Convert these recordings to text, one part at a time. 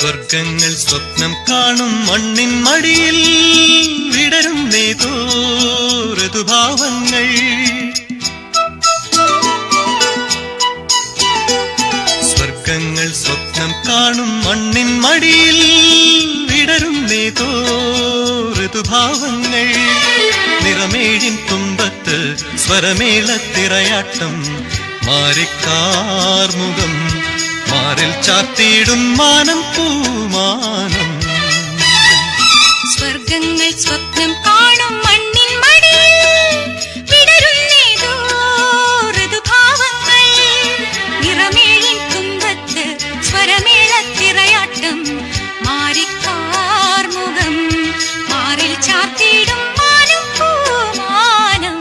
സ്വർഗങ്ങൾ സ്വപ്നം കാണും മണ്ണിൻ മടിയിൽ വിടരുന്നേതോ ഋതുഭാവങ്ങൾ. സ്വർഗങ്ങൾ സ്വപ്നം കാണും മണ്ണിൻ മടിയിൽ വിടരുന്നേതോ ഋതുഭാവങ്ങൾ. നിറമേഴിൻ തുമ്പത്ത് സ്വരമേളത്തിറയാട്ടം മാറിക്കാർമുഖം മാറിൽ ചാർത്തിയിടും മാനം പൂമാനം. സ്വർഗങ്ങൾ സ്വപ്നം കാണും മണ്ണിൻ മടിയിൽ വിടരുന്നേതോ ഋതുഭാവങ്ങൾ. നിറമേഴിൻ തുമ്പത്ത് സ്വരമേളത്തിറയാട്ടം മാറിക്കാർമുഖം മാറിൽ ചാർത്തിയിടും മാനം പൂമാനം.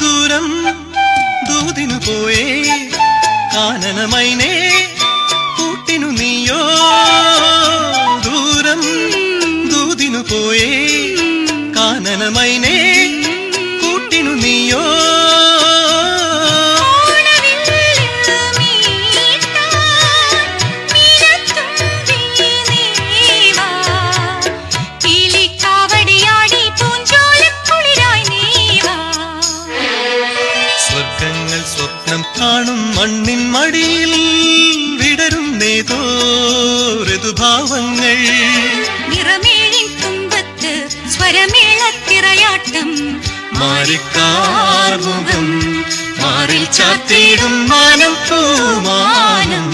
ദൂരം ദൂതിനു പോയേ കാനനമൈനേ കൂട്ടിനു നീയോ. ദൂരം ദൂതിനു പോയേ കാനനമൈനേ കൂട്ടിനു നീയോ. സ്വർഗങ്ങൾ സ്വപ്നം കാണും മണ്ണിൻ മടിയിൽ വിടരുന്നേതോ ഋതുഭാവങ്ങൾ. നിറമേഴിൻ തുമ്പത്ത് സ്വരമേളത്തിറയാട്ടം മാറിക്കാർമുഖം മാറിൽ ചാർത്തിയിടും മാനം പൂമാനം.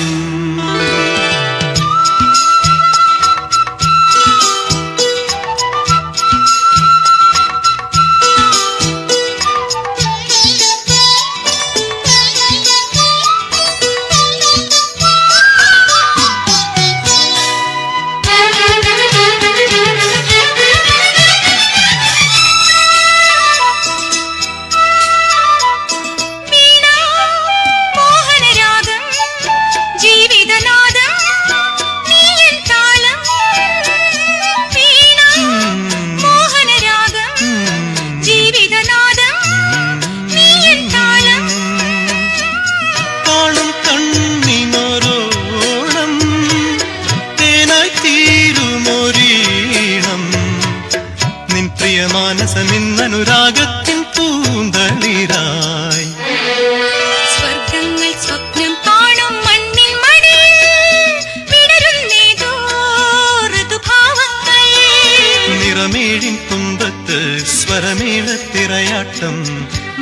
മാനസമിന്നനുരാഗത്തിൻ പൂന്തളിരായി. സ്വർഗങ്ങൾ സ്വപ്നം കാണും മണ്ണിൻ മടിയിൽ വിടരുന്നേതോ ഋതുഭാവങ്ങൾ. നിറമേഴിൻ തുമ്പത്ത് സ്വരമേളത്തിറയാട്ടം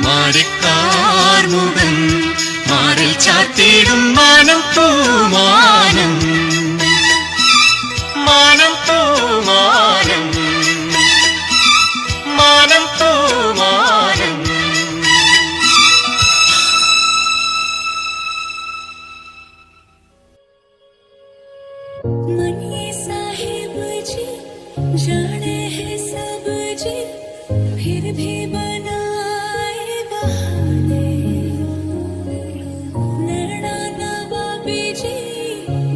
മാറിക്കാർമുഖം മാറിൽ ചാർത്തിയിടും മാനം പൂമാനം. മാനം പൂമാനം മാനം പൂമാനം. मनिए साहिब जी जाने हैं सब जी फिर भी बनाए बहाने. नैना नवाबी जी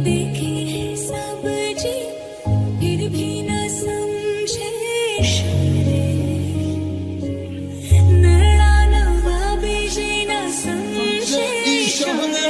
देखे हैं सब जी फिर भी न समझे इशारे. नैना नवाबी जी न समझे इशारे.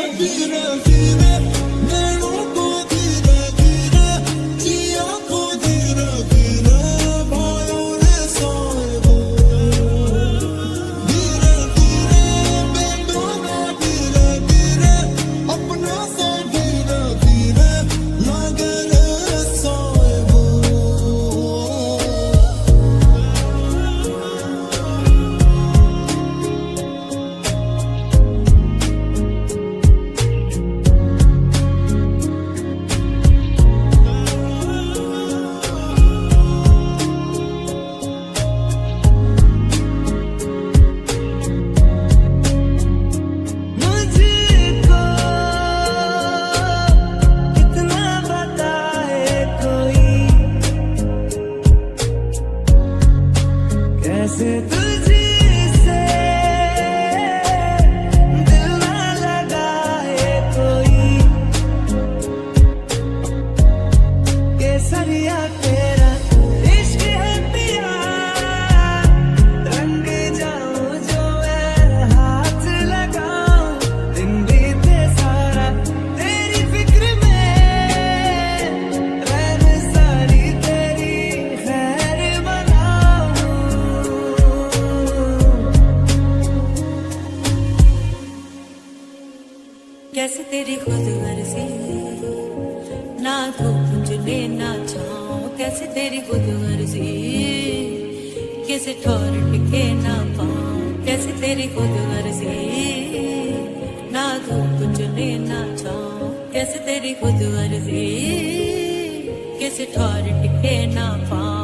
ना धूप चुने ना छाँव कैसे तेरी खुद गर्जी कैसे ठोर टिके ना पाँव कैसे तेरी खुद गर्जी ना धूप चुने ना छाँव कैसे तेरी खुद गर्जी कैसे ठोर टिके ना पाँव